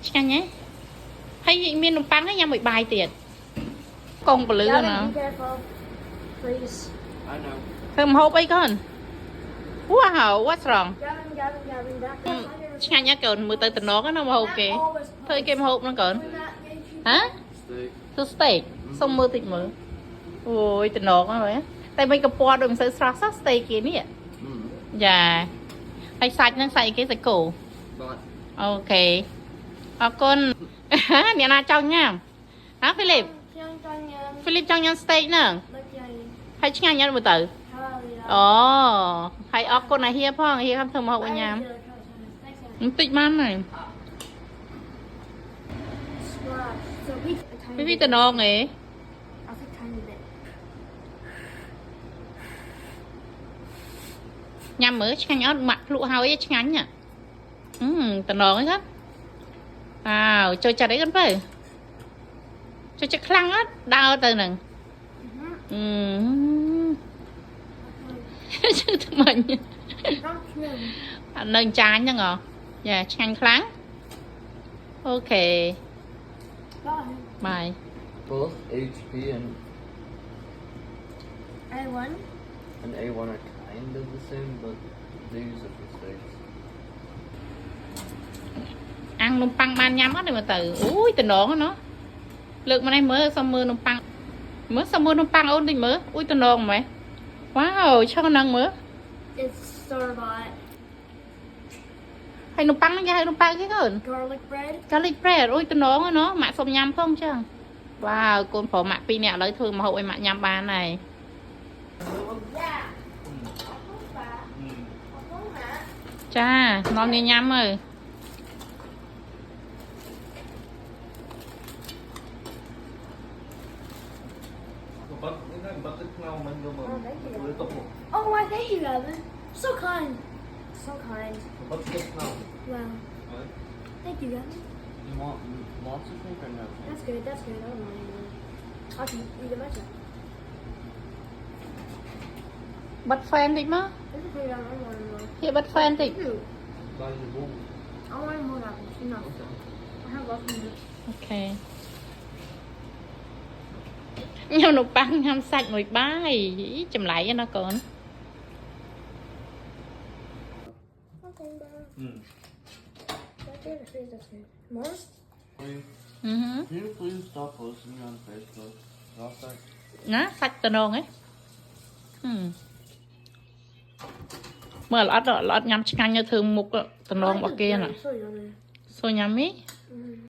chăng nhé hay miên nông băng ấy nha một bài tiền con bự nữa thơm hộp ấy con wow what's wrong chăng nhá cồn mưa tới từ nó nó mà ok thôi kem hộp nó cồn hả tôi steak xong mưa thịt mưa ôi từ nó rồi á tại mình cặp qua đừng sợ sát steak kia nè dạ hay sạch nó sạch cái sạch cổ ok con nè na trong nha hả Philip trong nhân steak nè hay chứ nhanh nhân một từ ồ hay con này hiệp phong hiệp không thơm hậu nhà tích man này vì từ nó nghề nhằm mới chăng nhớ mặt lụ hao ấy chăng nhá từ nó ấy hết wow chơi chặt đấy con phải chơi chặt khăn á đau từ nè chứ tụi mình nâng trái nha ngọ dạ chăng khăn ok bye both HP and A1 and A1 are kind of the same, but they use different states. ăn nông băng ban nhắm hết rồi mà từ ui từ nón nó lượt mà này mới xong mưa nông băng mới xong mưa nông băng ôn định mới ui từ nón mày wow cho con năng mới it's store bought hay nông băng hay nông băng cái hơn garlic bread ui từ nón nó mạ xong nhắm không chứ wow con phở mạ pi nè lấy thương mà hậu em mạ nhắm ban này cha ngon đi nhắm rồi oh why thank you Gavin so kind wow thank you Gavin You want lots of cake or no? that's good I don't want any I can eat the rest bật fan đi má hiện bật fan đi Buy the bowl. I want more Gavin enough I have lots of them ok nhau nụ băng nhâm sạch một bài chùm lại cho nó còn more Can you please stop posting on Facebook? I'll start. nó sạch tờ nôn ấy mà lót nhắm chăng như thường mục tờ nôn bỏ kia nè xôi nhắm ý